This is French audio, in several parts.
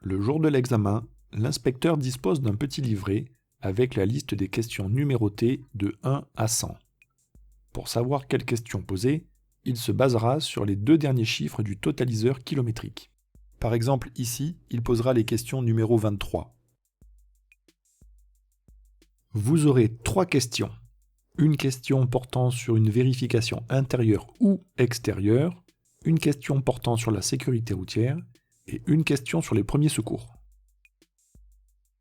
Le jour de l'examen, l'inspecteur dispose d'un petit livret avec la liste des questions numérotées de 1 à 100. Pour savoir quelles questions poser, il se basera sur les 2 derniers chiffres du totaliseur kilométrique. Par exemple, ici, il posera les questions numéro 23. Vous aurez 3 questions. Une question portant sur une vérification intérieure ou extérieure, une question portant sur la sécurité routière et une question sur les premiers secours.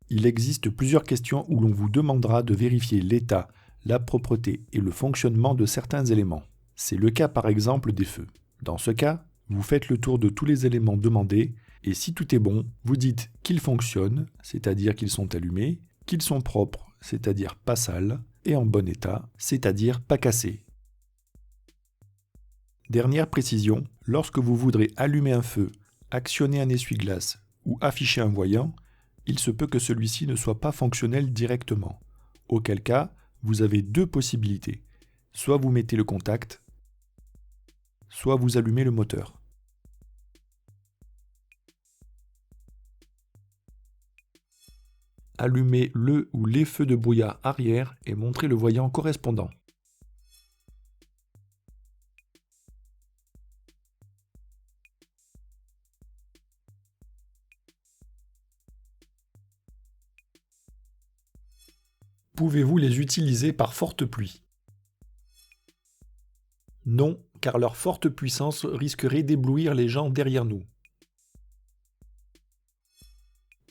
Il existe plusieurs questions où l'on vous demandera de vérifier l'état, la propreté et le fonctionnement de certains éléments. C'est le cas par exemple des feux. Dans ce cas, vous faites le tour de tous les éléments demandés et si tout est bon, vous dites qu'ils fonctionnent, c'est-à-dire qu'ils sont allumés, qu'ils sont propres, c'est-à-dire pas sales, et en bon état, c'est-à-dire pas cassés. Dernière précision, lorsque vous voudrez allumer un feu, actionner un essuie-glace ou afficher un voyant, il se peut que celui-ci ne soit pas fonctionnel directement. Auquel cas, vous avez 2 possibilités. Soit vous mettez le contact, soit vous allumez le moteur. Allumez le ou les feux de brouillard arrière et montrez le voyant correspondant. Pouvez-vous les utiliser par forte pluie? Non, car leur forte puissance risquerait d'éblouir les gens derrière nous.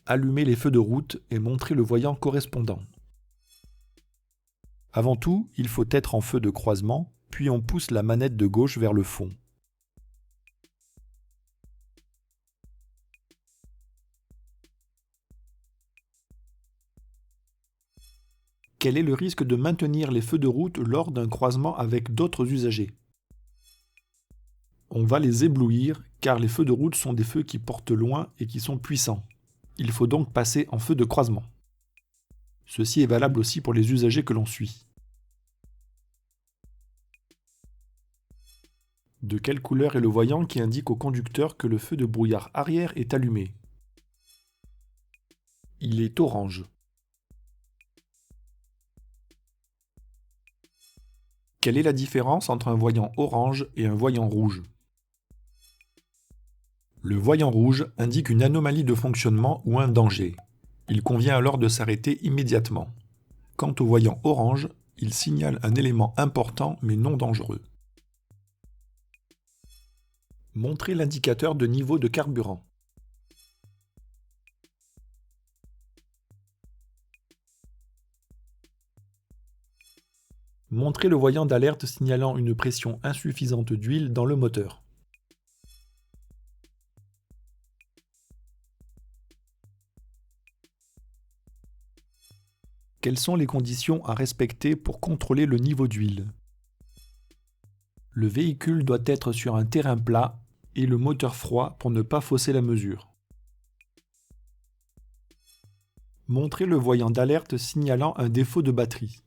Allumez les feux de route et montrez le voyant correspondant. Avant tout, il faut être en feu de croisement, puis on pousse la manette de gauche vers le fond. Quel est le risque de maintenir les feux de route lors d'un croisement avec d'autres usagers? On va les éblouir car les feux de route sont des feux qui portent loin et qui sont puissants. Il faut donc passer en feu de croisement. Ceci est valable aussi pour les usagers que l'on suit. De quelle couleur est le voyant qui indique au conducteur que le feu de brouillard arrière est allumé? Il est orange. Quelle est la différence entre un voyant orange et un voyant rouge? Le voyant rouge indique une anomalie de fonctionnement ou un danger. Il convient alors de s'arrêter immédiatement. Quant au voyant orange, il signale un élément important mais non dangereux. Montrez l'indicateur de niveau de carburant. Montrez le voyant d'alerte signalant une pression insuffisante d'huile dans le moteur. Quelles sont les conditions à respecter pour contrôler le niveau d'huile? Le véhicule doit être sur un terrain plat et le moteur froid pour ne pas fausser la mesure. Montrez le voyant d'alerte signalant un défaut de batterie.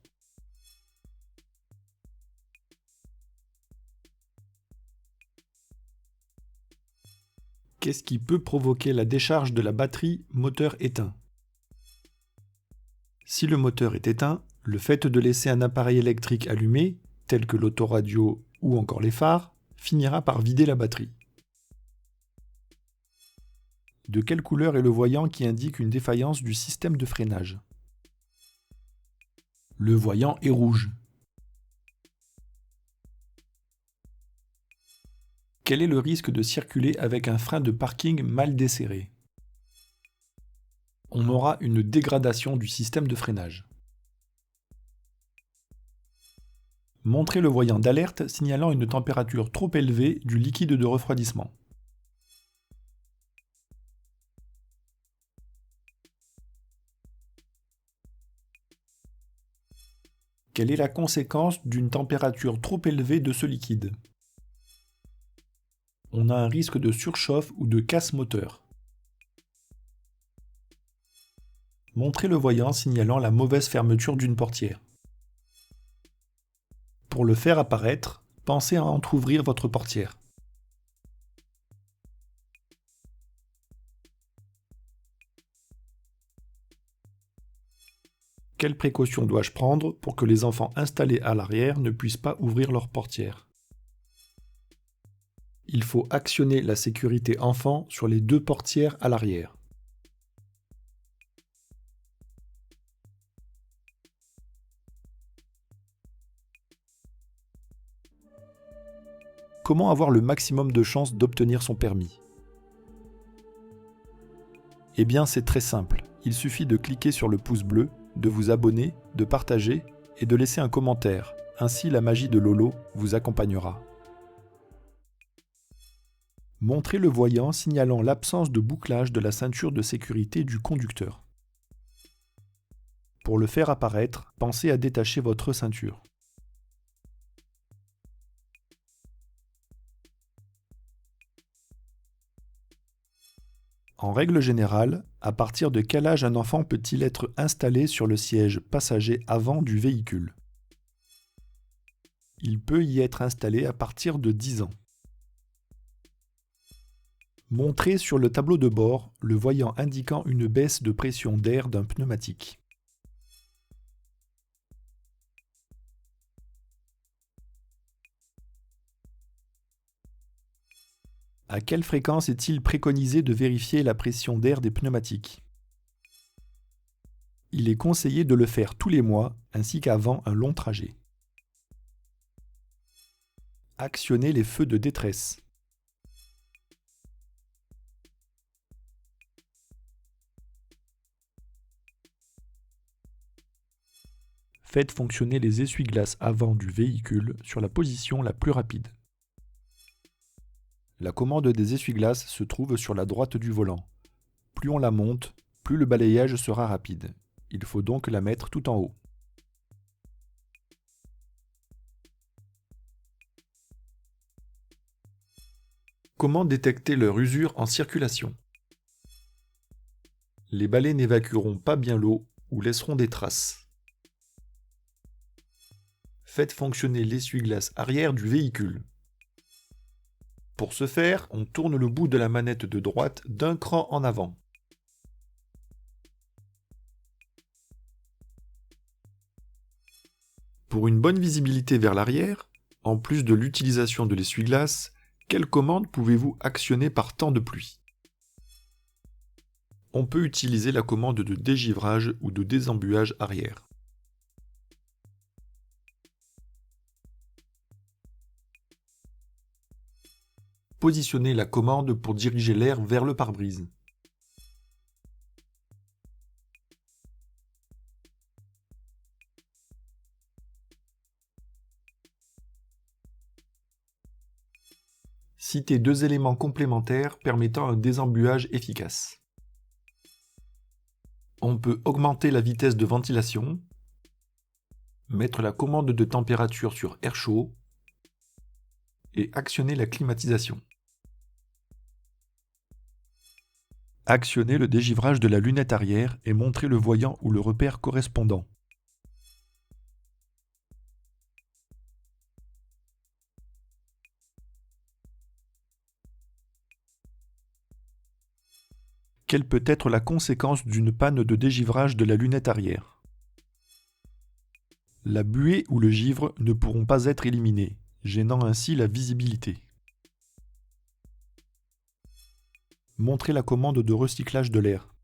Qu'est-ce qui peut provoquer la décharge de la batterie moteur éteint? Si le moteur est éteint, le fait de laisser un appareil électrique allumé, tel que l'autoradio ou encore les phares, finira par vider la batterie. De quelle couleur est le voyant qui indique une défaillance du système de freinage? Le voyant est rouge. Quel est le risque de circuler avec un frein de parking mal desserré? On aura une dégradation du système de freinage. Montrez le voyant d'alerte signalant une température trop élevée du liquide de refroidissement. Quelle est la conséquence d'une température trop élevée de ce liquide? On a un risque de surchauffe ou de casse moteur. Montrez le voyant signalant la mauvaise fermeture d'une portière. Pour le faire apparaître, pensez à entrouvrir votre portière. Quelles précautions dois-je prendre pour que les enfants installés à l'arrière ne puissent pas ouvrir leur portière? Il faut actionner la sécurité enfant sur les 2 portières à l'arrière. Comment avoir le maximum de chances d'obtenir son permis? Eh bien, c'est très simple. Il suffit de cliquer sur le pouce bleu, de vous abonner, de partager et de laisser un commentaire. Ainsi, la magie de Lolo vous accompagnera. Montrez le voyant signalant l'absence de bouclage de la ceinture de sécurité du conducteur. Pour le faire apparaître, pensez à détacher votre ceinture. En règle générale, à partir de quel âge un enfant peut-il être installé sur le siège passager avant du véhicule? Il peut y être installé à partir de 10 ans. Montrez sur le tableau de bord le voyant indiquant une baisse de pression d'air d'un pneumatique. À quelle fréquence est-il préconisé de vérifier la pression d'air des pneumatiques? Il est conseillé de le faire tous les mois ainsi qu'avant un long trajet. Actionnez les feux de détresse. Faites fonctionner les essuie-glaces avant du véhicule sur la position la plus rapide. La commande des essuie-glaces se trouve sur la droite du volant. Plus on la monte, plus le balayage sera rapide. Il faut donc la mettre tout en haut. Comment détecter leur usure en circulation? Les balais n'évacueront pas bien l'eau ou laisseront des traces. Faites fonctionner l'essuie-glace arrière du véhicule. Pour ce faire, on tourne le bout de la manette de droite d'un cran en avant. Pour une bonne visibilité vers l'arrière, en plus de l'utilisation de l'essuie-glace, quelle commande pouvez-vous actionner par temps de pluie? On peut utiliser la commande de dégivrage ou de désembuage arrière. Positionnez la commande pour diriger l'air vers le pare-brise. Citez 2 éléments complémentaires permettant un désembuage efficace. On peut augmenter la vitesse de ventilation, mettre la commande de température sur air chaud et actionner la climatisation. Actionnez le dégivrage de la lunette arrière et montrez le voyant ou le repère correspondant. Quelle peut être la conséquence d'une panne de dégivrage de la lunette arrière? La buée ou le givre ne pourront pas être éliminés, gênant ainsi la visibilité. Montrez la commande de recyclage de l'air.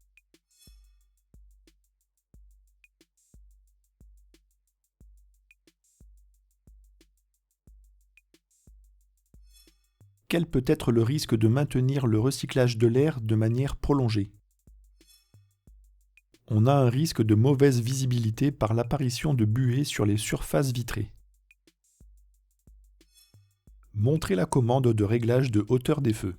Quel peut être le risque de maintenir le recyclage de l'air de manière prolongée? On a un risque de mauvaise visibilité par l'apparition de buées sur les surfaces vitrées. Montrez la commande de réglage de hauteur des feux.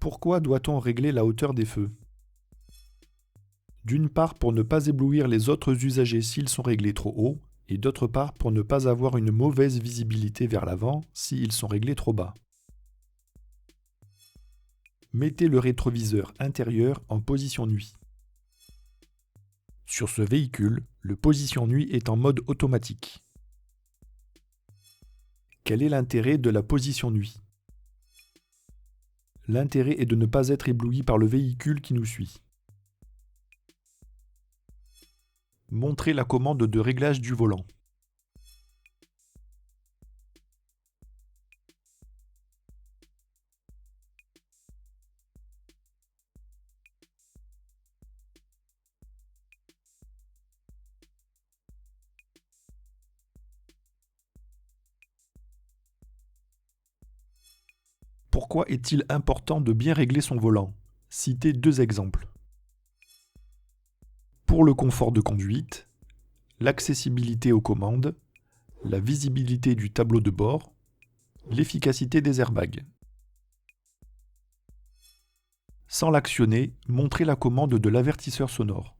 Pourquoi doit-on régler la hauteur des feux? D'une part pour ne pas éblouir les autres usagers s'ils sont réglés trop haut, et d'autre part pour ne pas avoir une mauvaise visibilité vers l'avant s'ils sont réglés trop bas. Mettez le rétroviseur intérieur en position nuit. Sur ce véhicule, le position nuit est en mode automatique. Quel est l'intérêt de la position nuit? L'intérêt est de ne pas être ébloui par le véhicule qui nous suit. Montrer la commande de réglage du volant. Pourquoi est-il important de bien régler son volant? Citez 2 exemples. Pour le confort de conduite, l'accessibilité aux commandes, la visibilité du tableau de bord, l'efficacité des airbags. Sans l'actionner, montrez la commande de l'avertisseur sonore.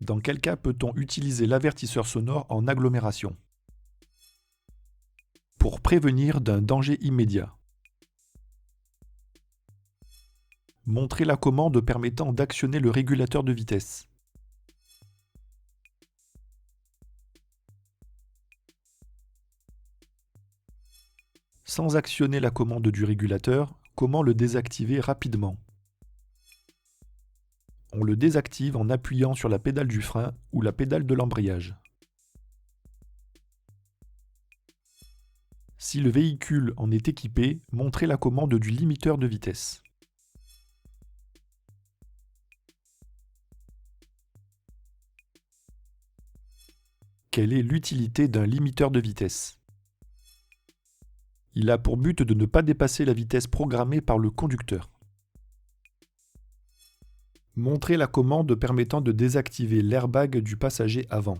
Dans quel cas peut-on utiliser l'avertisseur sonore en agglomération? Pour prévenir d'un danger immédiat. Montrer la commande permettant d'actionner le régulateur de vitesse. Sans actionner la commande du régulateur, comment le désactiver rapidement? On le désactive en appuyant sur la pédale du frein ou la pédale de l'embrayage. Si le véhicule en est équipé, montrez la commande du limiteur de vitesse. Quelle est l'utilité d'un limiteur de vitesse? Il a pour but de ne pas dépasser la vitesse programmée par le conducteur. Montrez la commande permettant de désactiver l'airbag du passager avant.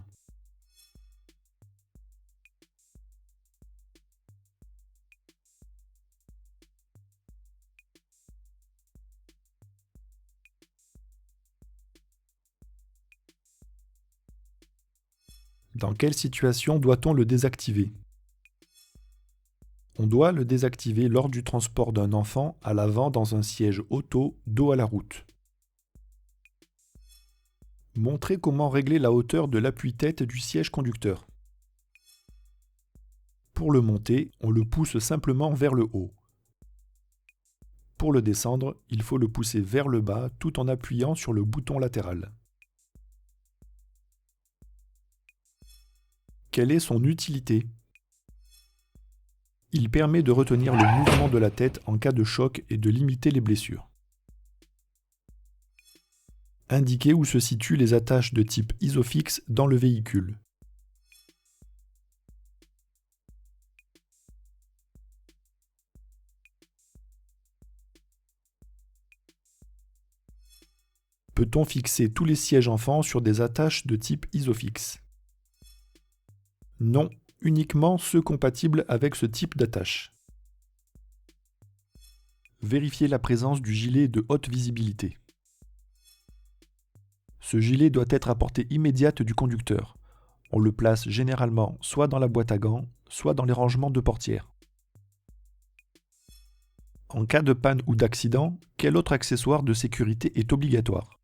Dans quelle situation doit-on le désactiver? On doit le désactiver lors du transport d'un enfant à l'avant dans un siège auto dos à la route. Montrez comment régler la hauteur de l'appui-tête du siège conducteur. Pour le monter, on le pousse simplement vers le haut. Pour le descendre, il faut le pousser vers le bas tout en appuyant sur le bouton latéral. Quelle est son utilité? Il permet de retenir le mouvement de la tête en cas de choc et de limiter les blessures. Indiquez où se situent les attaches de type Isofix dans le véhicule. Peut-on fixer tous les sièges enfants sur des attaches de type Isofix? Non, uniquement ceux compatibles avec ce type d'attache. Vérifiez la présence du gilet de haute visibilité. Ce gilet doit être à portée immédiate du conducteur. On le place généralement soit dans la boîte à gants, soit dans les rangements de portières. En cas de panne ou d'accident, quel autre accessoire de sécurité est obligatoire?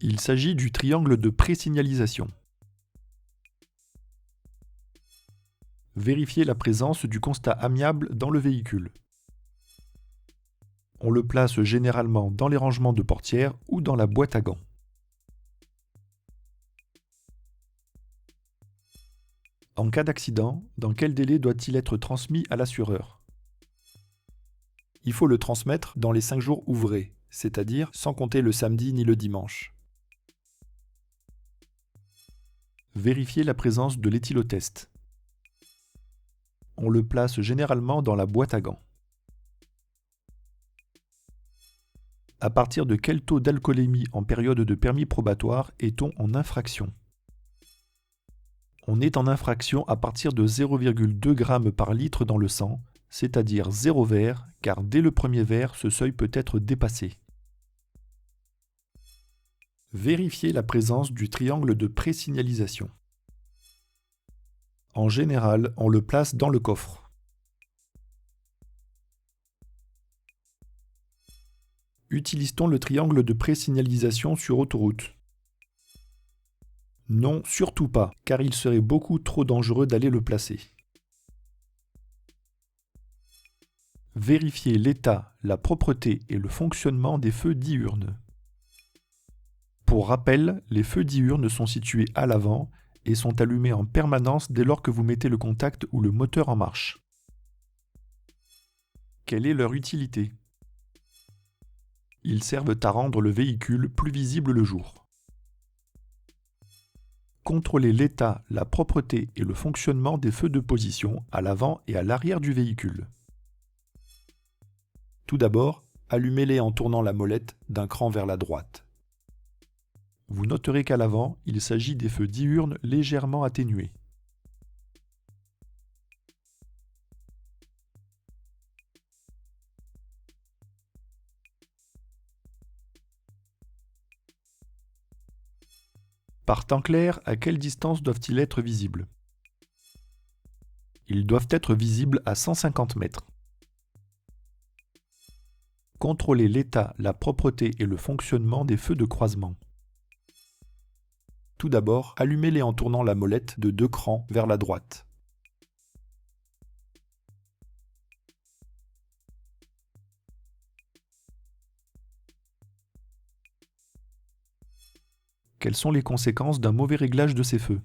Il s'agit du triangle de présignalisation. Vérifiez la présence du constat amiable dans le véhicule. On le place généralement dans les rangements de portières ou dans la boîte à gants. En cas d'accident, dans quel délai doit-il être transmis à l'assureur? Il faut le transmettre dans les 5 jours ouvrés, c'est-à-dire sans compter le samedi ni le dimanche. Vérifiez la présence de l'éthylotest. On le place généralement dans la boîte à gants. À partir de quel taux d'alcoolémie en période de permis probatoire est-on en infraction? On est en infraction à partir de 0,2 g par litre dans le sang, c'est-à-dire 0 verre, car dès le premier verre, ce seuil peut être dépassé. Vérifiez la présence du triangle de présignalisation. En général, on le place dans le coffre. Utilise-t-on le triangle de présignalisation sur autoroute? Non, surtout pas, car il serait beaucoup trop dangereux d'aller le placer. Vérifiez l'état, la propreté et le fonctionnement des feux diurnes. Pour rappel, les feux diurnes sont situés à l'avant et sont allumés en permanence dès lors que vous mettez le contact ou le moteur en marche. Quelle est leur utilité? Ils servent à rendre le véhicule plus visible le jour. Contrôlez l'état, la propreté et le fonctionnement des feux de position à l'avant et à l'arrière du véhicule. Tout d'abord, allumez-les en tournant la molette d'un cran vers la droite. Vous noterez qu'à l'avant, il s'agit des feux diurnes légèrement atténués. Par temps clair, à quelle distance doivent-ils être visibles? Ils doivent être visibles à 150 mètres. Contrôlez l'état, la propreté et le fonctionnement des feux de croisement. Tout d'abord, allumez-les en tournant la molette de 2 crans vers la droite. Quelles sont les conséquences d'un mauvais réglage de ces feux?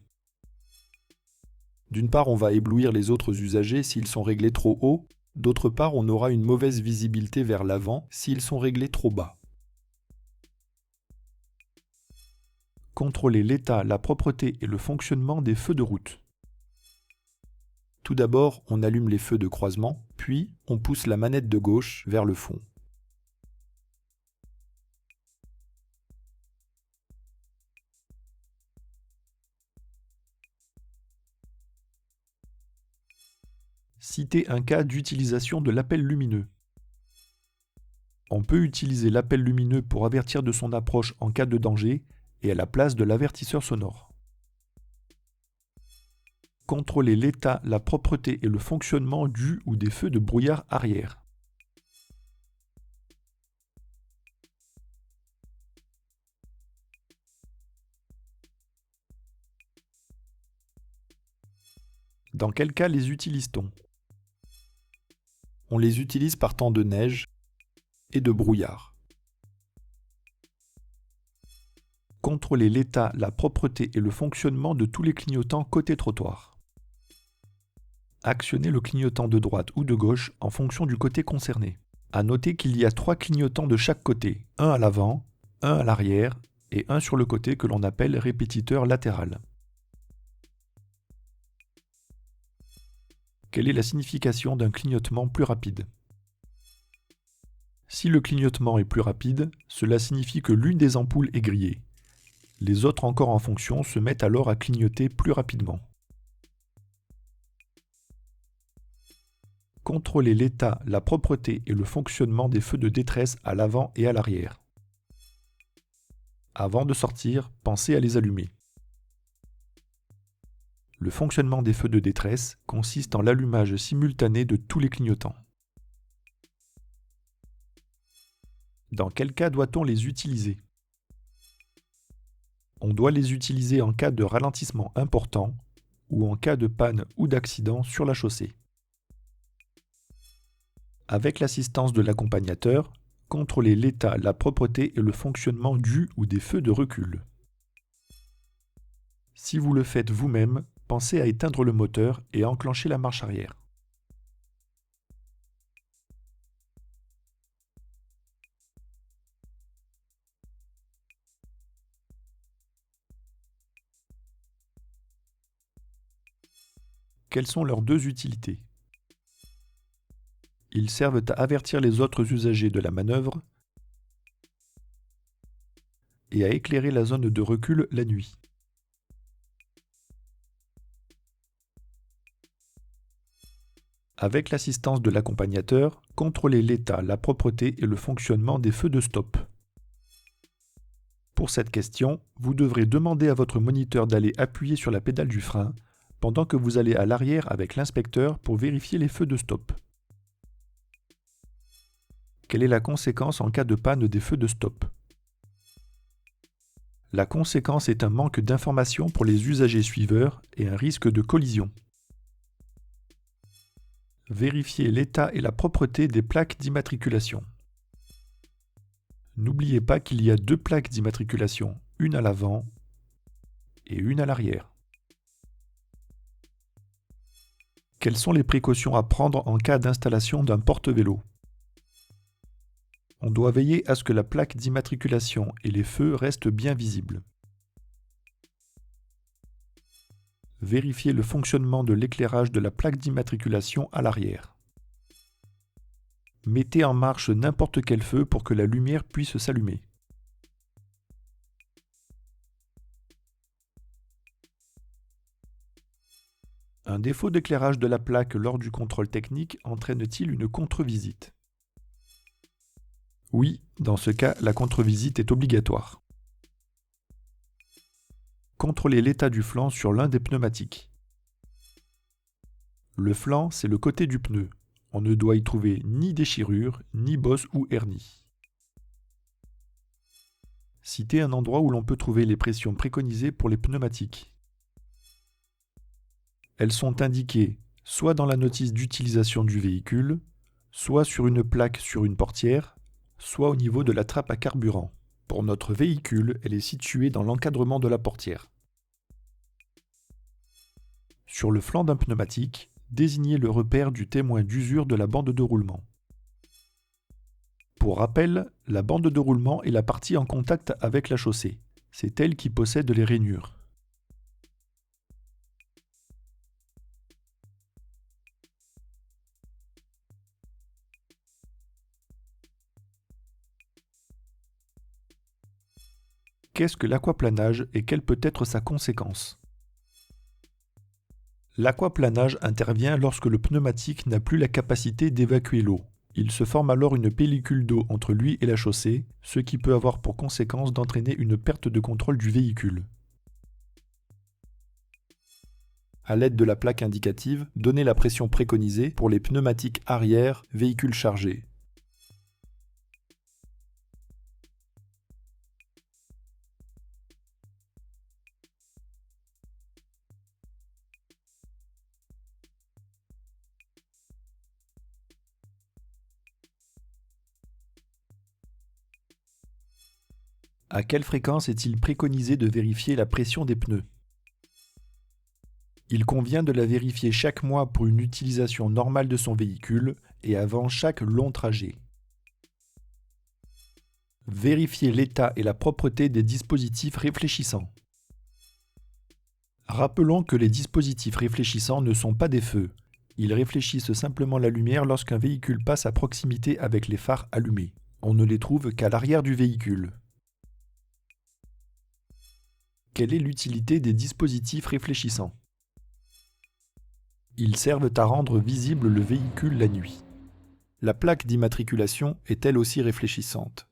D'une part, on va éblouir les autres usagers s'ils sont réglés trop haut. D'autre part, on aura une mauvaise visibilité vers l'avant s'ils sont réglés trop bas. Contrôlez l'état, la propreté et le fonctionnement des feux de route. Tout d'abord, on allume les feux de croisement, puis on pousse la manette de gauche vers le fond. Citez un cas d'utilisation de l'appel lumineux. On peut utiliser l'appel lumineux pour avertir de son approche en cas de danger et à la place de l'avertisseur sonore. Contrôlez l'état, la propreté et le fonctionnement du ou des feux de brouillard arrière. Dans quel cas les utilise-t-on? On les utilise par temps de neige et de brouillard. Contrôlez l'état, la propreté et le fonctionnement de tous les clignotants côté trottoir. Actionnez le clignotant de droite ou de gauche en fonction du côté concerné. À noter qu'il y a 3 clignotants de chaque côté, un à l'avant, un à l'arrière et un sur le côté que l'on appelle répétiteur latéral. Quelle est la signification d'un clignotement plus rapide? Si le clignotement est plus rapide, cela signifie que l'une des ampoules est grillée. Les autres encore en fonction se mettent alors à clignoter plus rapidement. Contrôlez l'état, la propreté et le fonctionnement des feux de détresse à l'avant et à l'arrière. Avant de sortir, pensez à les allumer. Le fonctionnement des feux de détresse consiste en l'allumage simultané de tous les clignotants. Dans quel cas doit-on les utiliser? On doit les utiliser en cas de ralentissement important ou en cas de panne ou d'accident sur la chaussée. Avec l'assistance de l'accompagnateur, contrôlez l'état, la propreté et le fonctionnement du ou des feux de recul. Si vous le faites vous-même, pensez à éteindre le moteur et à enclencher la marche arrière. Quelles sont leurs deux utilités? Ils servent à avertir les autres usagers de la manœuvre et à éclairer la zone de recul la nuit. Avec l'assistance de l'accompagnateur, contrôlez l'état, la propreté et le fonctionnement des feux de stop. Pour cette question, vous devrez demander à votre moniteur d'aller appuyer sur la pédale du frein pendant que vous allez à l'arrière avec l'inspecteur pour vérifier les feux de stop. Quelle est la conséquence en cas de panne des feux de stop? La conséquence est un manque d'information pour les usagers suiveurs et un risque de collision. Vérifiez l'état et la propreté des plaques d'immatriculation. N'oubliez pas qu'il y a 2 plaques d'immatriculation, une à l'avant et une à l'arrière. Quelles sont les précautions à prendre en cas d'installation d'un porte-vélo? On doit veiller à ce que la plaque d'immatriculation et les feux restent bien visibles. Vérifiez le fonctionnement de l'éclairage de la plaque d'immatriculation à l'arrière. Mettez en marche n'importe quel feu pour que la lumière puisse s'allumer. Un défaut d'éclairage de la plaque lors du contrôle technique entraîne-t-il une contre-visite? Oui, dans ce cas, la contre-visite est obligatoire. Contrôlez l'état du flanc sur l'un des pneumatiques. Le flanc, c'est le côté du pneu. On ne doit y trouver ni déchirure, ni bosse ou hernie. Citez un endroit où l'on peut trouver les pressions préconisées pour les pneumatiques. Elles sont indiquées soit dans la notice d'utilisation du véhicule, soit sur une plaque sur une portière, soit au niveau de la trappe à carburant. Pour notre véhicule, elle est située dans l'encadrement de la portière. Sur le flanc d'un pneumatique, désignez le repère du témoin d'usure de la bande de roulement. Pour rappel, la bande de roulement est la partie en contact avec la chaussée. C'est elle qui possède les rainures. Qu'est-ce que l'aquaplanage et quelle peut être sa conséquence? L'aquaplanage intervient lorsque le pneumatique n'a plus la capacité d'évacuer l'eau. Il se forme alors une pellicule d'eau entre lui et la chaussée, ce qui peut avoir pour conséquence d'entraîner une perte de contrôle du véhicule. À l'aide de la plaque indicative, donnez la pression préconisée pour les pneumatiques arrière, véhicules chargés. À quelle fréquence est-il préconisé de vérifier la pression des pneus? Il convient de la vérifier chaque mois pour une utilisation normale de son véhicule et avant chaque long trajet. Vérifiez l'état et la propreté des dispositifs réfléchissants. Rappelons que les dispositifs réfléchissants ne sont pas des feux. Ils réfléchissent simplement la lumière lorsqu'un véhicule passe à proximité avec les phares allumés. On ne les trouve qu'à l'arrière du véhicule. Quelle est l'utilité des dispositifs réfléchissants? Ils servent à rendre visible le véhicule la nuit. La plaque d'immatriculation est elle aussi réfléchissante.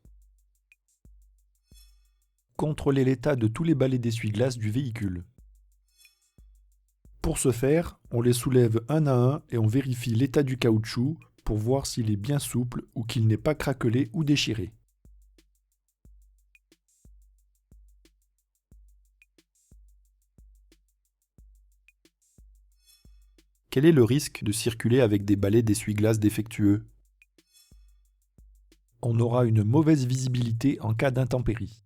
Contrôlez l'état de tous les balais d'essuie-glace du véhicule. Pour ce faire, on les soulève un à un et on vérifie l'état du caoutchouc pour voir s'il est bien souple ou qu'il n'est pas craquelé ou déchiré. Quel est le risque de circuler avec des balais d'essuie-glace défectueux? On aura une mauvaise visibilité en cas d'intempérie.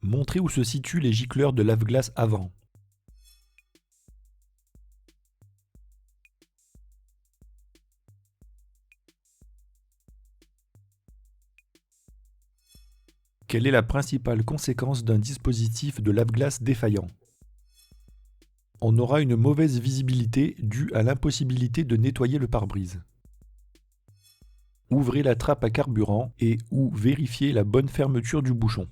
Montrez où se situent les gicleurs de lave-glace avant. Quelle est la principale conséquence d'un dispositif de lave-glace défaillant? On aura une mauvaise visibilité due à l'impossibilité de nettoyer le pare-brise. Ouvrez la trappe à carburant et ou vérifiez la bonne fermeture du bouchon.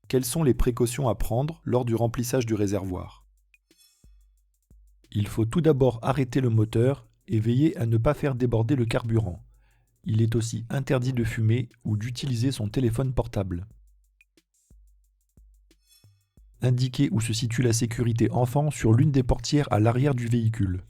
Quelles sont les précautions à prendre lors du remplissage du réservoir? Il faut tout d'abord arrêter le moteur et veiller à ne pas faire déborder le carburant. Il est aussi interdit de fumer ou d'utiliser son téléphone portable. Indiquez où se situe la sécurité enfant sur l'une des portières à l'arrière du véhicule.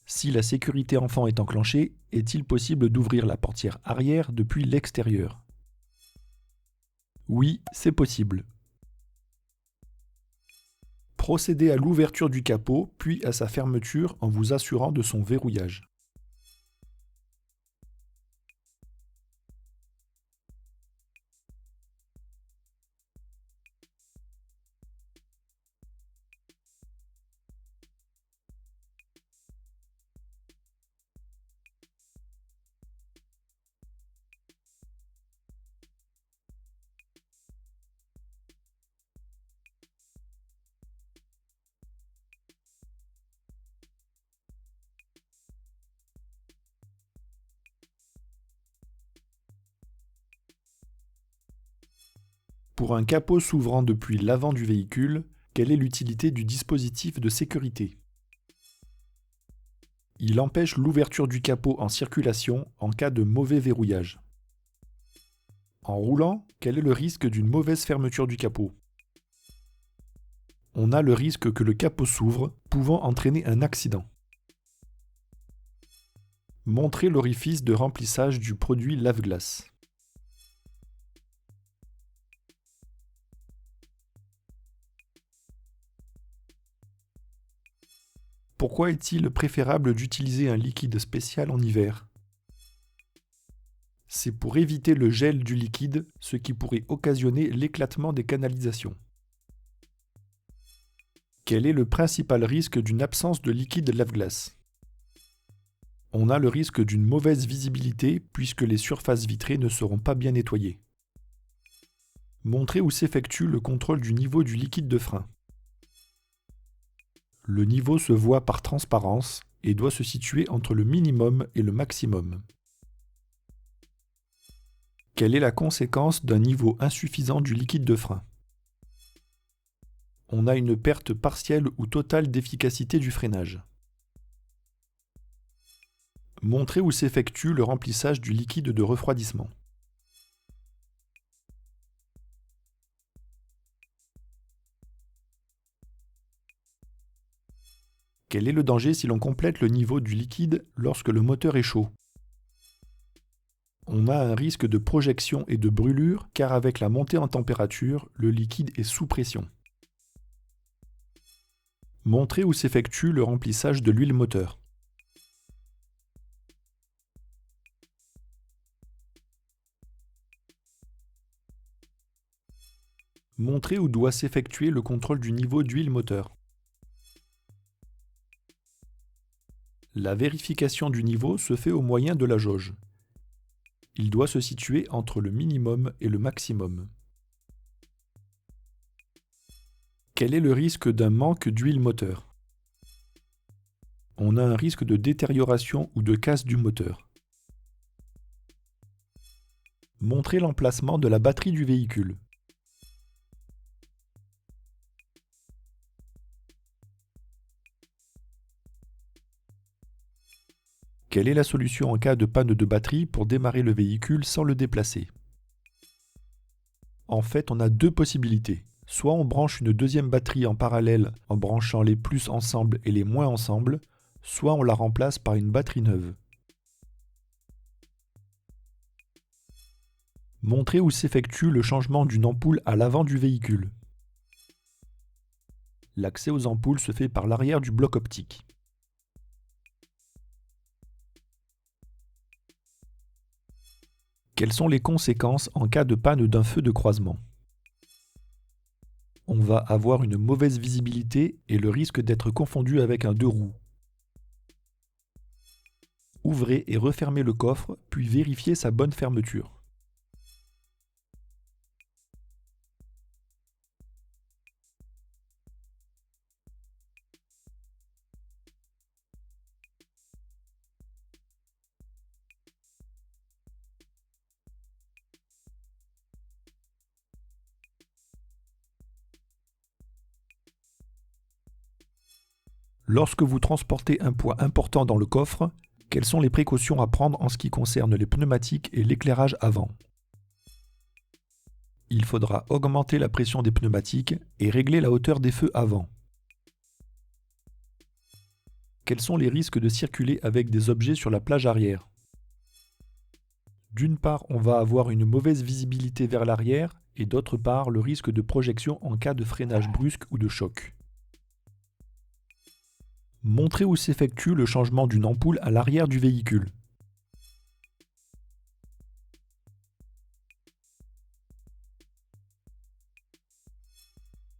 Si la sécurité enfant est enclenchée, est-il possible d'ouvrir la portière arrière depuis l'extérieur? Oui, c'est possible. Procédez à l'ouverture du capot, puis à sa fermeture en vous assurant de son verrouillage. Pour un capot s'ouvrant depuis l'avant du véhicule, quelle est l'utilité du dispositif de sécurité? Il empêche l'ouverture du capot en circulation en cas de mauvais verrouillage. En roulant, quel est le risque d'une mauvaise fermeture du capot? On a le risque que le capot s'ouvre, pouvant entraîner un accident. Montrez l'orifice de remplissage du produit lave-glace. Pourquoi est-il préférable d'utiliser un liquide spécial en hiver? C'est pour éviter le gel du liquide, ce qui pourrait occasionner l'éclatement des canalisations. Quel est le principal risque d'une absence de liquide lave-glace? On a le risque d'une mauvaise visibilité puisque les surfaces vitrées ne seront pas bien nettoyées. Montrez où s'effectue le contrôle du niveau du liquide de frein. Le niveau se voit par transparence et doit se situer entre le minimum et le maximum. Quelle est la conséquence d'un niveau insuffisant du liquide de frein? On a une perte partielle ou totale d'efficacité du freinage. Montrez où s'effectue le remplissage du liquide de refroidissement. Quel est le danger si l'on complète le niveau du liquide lorsque le moteur est chaud? On a un risque de projection et de brûlure car avec la montée en température, le liquide est sous pression. Montrez où s'effectue le remplissage de l'huile moteur. Montrez où doit s'effectuer le contrôle du niveau d'huile moteur. La vérification du niveau se fait au moyen de la jauge. Il doit se situer entre le minimum et le maximum. Quel est le risque d'un manque d'huile moteur? On a un risque de détérioration ou de casse du moteur. Montrez l'emplacement de la batterie du véhicule. Quelle est la solution en cas de panne de batterie pour démarrer le véhicule sans le déplacer? En fait, on a deux possibilités. Soit on branche une deuxième batterie en parallèle en branchant les plus ensemble et les moins ensemble, soit on la remplace par une batterie neuve. Montrez où s'effectue le changement d'une ampoule à l'avant du véhicule. L'accès aux ampoules se fait par l'arrière du bloc optique. Quelles sont les conséquences en cas de panne d'un feu de croisement? On va avoir une mauvaise visibilité et le risque d'être confondu avec un deux roues. Ouvrez et refermez le coffre, puis vérifiez sa bonne fermeture. Lorsque vous transportez un poids important dans le coffre, quelles sont les précautions à prendre en ce qui concerne les pneumatiques et l'éclairage avant? Il faudra augmenter la pression des pneumatiques et régler la hauteur des feux avant. Quels sont les risques de circuler avec des objets sur la plage arrière? D'une part, on va avoir une mauvaise visibilité vers l'arrière et d'autre part, le risque de projection en cas de freinage brusque ou de choc. Montrez où s'effectue le changement d'une ampoule à l'arrière du véhicule.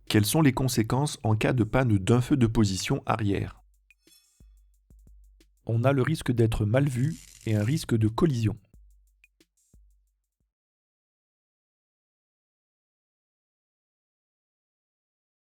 Quelles sont les conséquences en cas de panne d'un feu de position arrière? On a le risque d'être mal vu et un risque de collision.